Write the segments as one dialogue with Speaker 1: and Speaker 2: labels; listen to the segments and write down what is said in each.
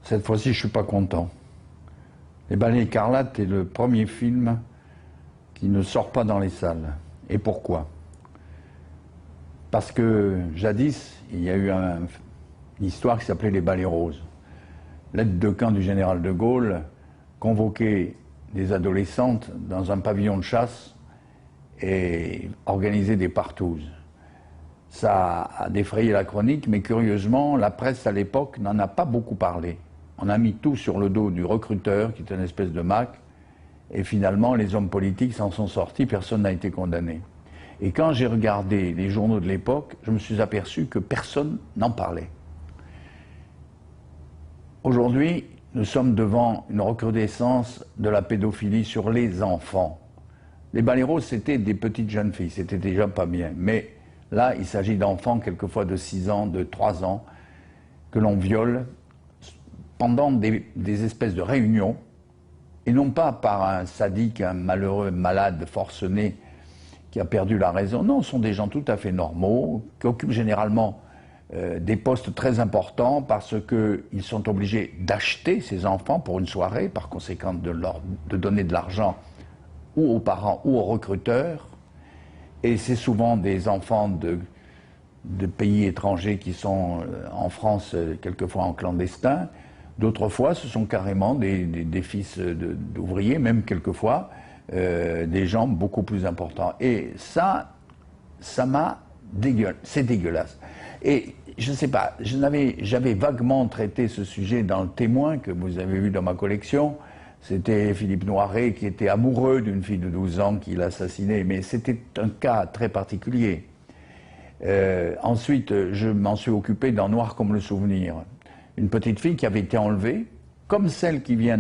Speaker 1: Cette fois-ci, je suis pas content. Les Balais écarlates est le premier film qui ne sort pas dans les salles. Et pourquoi? Parce que jadis, il y a eu une histoire qui s'appelait les Balais roses. L'aide de camp du général de Gaulle convoquait des adolescentes dans un pavillon de chasse et organisait des partouzes. Ça a défrayé la chronique, mais curieusement, la presse à l'époque n'en a pas beaucoup parlé. On a mis tout sur le dos du recruteur, qui est une espèce de Mac, et finalement, les hommes politiques s'en sont sortis, personne n'a été condamné. Et quand j'ai regardé les journaux de l'époque, je me suis aperçu que personne n'en parlait. Aujourd'hui, nous sommes devant une recrudescence de la pédophilie sur les enfants. Les Balais roses, c'était des petites jeunes filles, c'était déjà pas bien. Mais là, il s'agit d'enfants, quelquefois de 6 ans, de 3 ans, que l'on viole pendant des espèces de réunions, et non pas par un sadique, un malheureux malade forcené qui a perdu la raison. Non, ce sont des gens tout à fait normaux, qui occupent généralement des postes très importants parce qu'ils sont obligés d'acheter ces enfants pour une soirée, par conséquent de donner de l'argent ou aux parents ou aux recruteurs. Et c'est souvent des enfants de pays étrangers qui sont en France quelquefois en clandestin. D'autres fois, ce sont carrément des fils d'ouvriers, même quelquefois des gens beaucoup plus importants. Et ça m'a dégueulasse. C'est dégueulasse. Et je ne sais pas, j'avais vaguement traité ce sujet dans le Témoin que vous avez vu dans ma collection. C'était Philippe Noiret qui était amoureux d'une fille de 12 ans qu'il assassinait, mais c'était un cas très particulier. Ensuite, je m'en suis occupé dans Noir comme le souvenir. Une petite fille qui avait été enlevée, comme celle qui vient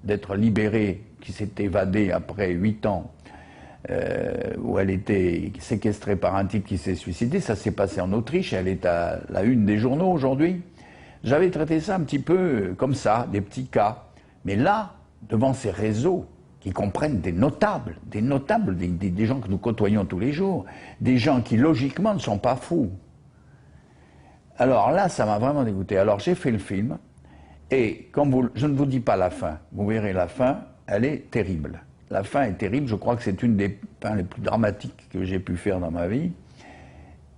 Speaker 1: d'être libérée, qui s'est évadée après 8 ans, où elle était séquestrée par un type qui s'est suicidé. Ça s'est passé en Autriche, elle est à la une des journaux aujourd'hui. J'avais traité ça un petit peu comme ça, des petits cas. Mais là, devant ces réseaux qui comprennent des notables, des gens que nous côtoyons tous les jours, des gens qui logiquement ne sont pas fous. Alors là, ça m'a vraiment dégoûté. Alors j'ai fait le film, et comme je ne vous dis pas la fin, vous verrez la fin, elle est terrible. La fin est terrible, je crois que c'est une des fins les plus dramatiques que j'ai pu faire dans ma vie.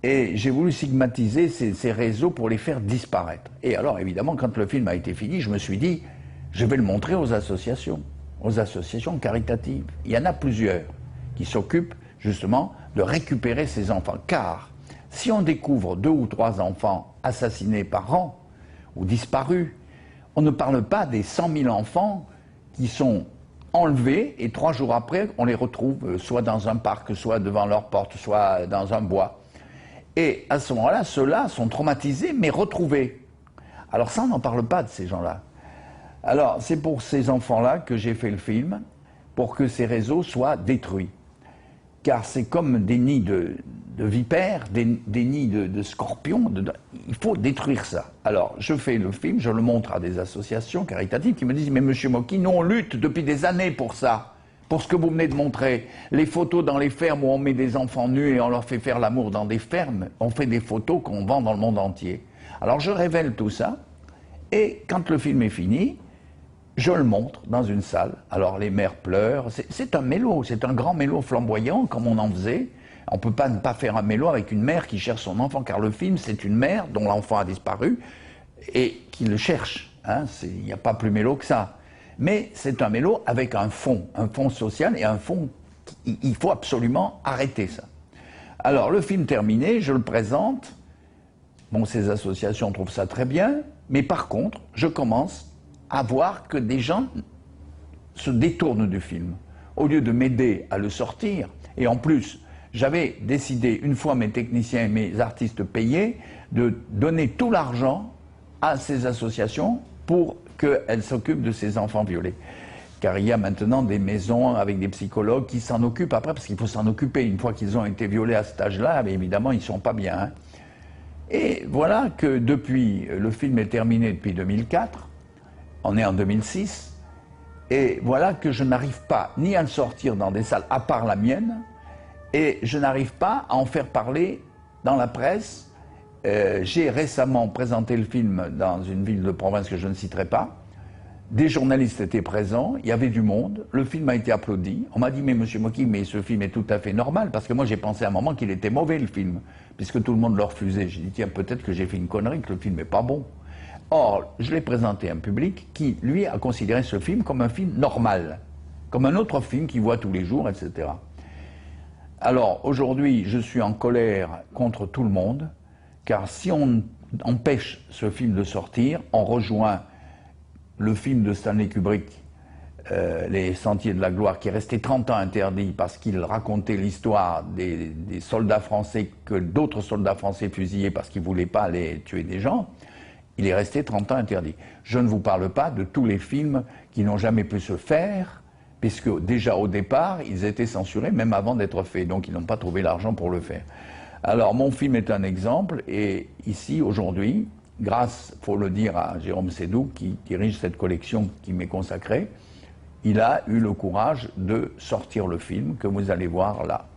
Speaker 1: Et j'ai voulu stigmatiser ces réseaux pour les faire disparaître. Et alors évidemment, quand le film a été fini, je me suis dit, je vais le montrer aux associations caritatives. Il y en a plusieurs qui s'occupent justement de récupérer ces enfants. Car si on découvre 2 ou 3 enfants assassinés par an ou disparus, on ne parle pas des 100 000 enfants qui sont enlevés et 3 jours après, on les retrouve soit dans un parc, soit devant leur porte, soit dans un bois. Et à ce moment-là, ceux-là sont traumatisés, mais retrouvés. Alors ça, on n'en parle pas de ces gens-là. Alors, c'est pour ces enfants-là que j'ai fait le film, pour que ces réseaux soient détruits. Car c'est comme des nids de vipères, des nids de scorpions, il faut détruire ça. Alors, je fais le film, je le montre à des associations caritatives qui me disent « Mais monsieur Mocky, nous on lutte depuis des années pour ça, pour ce que vous venez de montrer. Les photos dans les fermes où on met des enfants nus et on leur fait faire l'amour dans des fermes, on fait des photos qu'on vend dans le monde entier. » Alors je révèle tout ça, et quand le film est fini, je le montre dans une salle. Alors les mères pleurent. C'est un mélo, c'est un grand mélo flamboyant, comme on en faisait. On ne peut pas ne pas faire un mélo avec une mère qui cherche son enfant, car le film, c'est une mère dont l'enfant a disparu et qui le cherche. Hein, il n'y a pas plus mélo que ça. Mais c'est un mélo avec un fond social et un fond. Il faut absolument arrêter ça. Alors le film terminé, je le présente. Bon, ces associations trouvent ça très bien, mais par contre, je commence à voir que des gens se détournent du film. Au lieu de m'aider à le sortir, et en plus, j'avais décidé, une fois mes techniciens et mes artistes payés, de donner tout l'argent à ces associations pour qu'elles s'occupent de ces enfants violés. Car il y a maintenant des maisons avec des psychologues qui s'en occupent après, parce qu'il faut s'en occuper. Une fois qu'ils ont été violés à cet âge-là, évidemment, ils ne sont pas bien. Hein. Et voilà que depuis, le film est terminé depuis 2004, on est en 2006, et voilà que je n'arrive pas ni à le sortir dans des salles, à part la mienne, et je n'arrive pas à en faire parler dans la presse, J'ai récemment présenté le film dans une ville de province que je ne citerai pas. Des journalistes étaient présents, il y avait du monde, le film a été applaudi. On m'a dit, mais monsieur Mocky, mais ce film est tout à fait normal, parce que moi j'ai pensé à un moment qu'il était mauvais le film, puisque tout le monde le refusait. J'ai dit, tiens, peut-être que j'ai fait une connerie, que le film n'est pas bon. Or, je l'ai présenté à un public qui, lui, a considéré ce film comme un film normal, comme un autre film qu'il voit tous les jours, etc. Alors, aujourd'hui, je suis en colère contre tout le monde, car si on empêche ce film de sortir, on rejoint le film de Stanley Kubrick, Les Sentiers de la Gloire, qui est resté 30 ans interdit parce qu'il racontait l'histoire des soldats français que d'autres soldats français fusillaient parce qu'ils ne voulaient pas aller tuer des gens. Il est resté 30 ans interdit. Je ne vous parle pas de tous les films qui n'ont jamais pu se faire, puisque déjà au départ, ils étaient censurés même avant d'être faits, donc ils n'ont pas trouvé l'argent pour le faire. Alors mon film est un exemple, et ici, aujourd'hui, grâce, il faut le dire, à Jérôme Sédou, qui dirige cette collection qui m'est consacrée, il a eu le courage de sortir le film que vous allez voir là.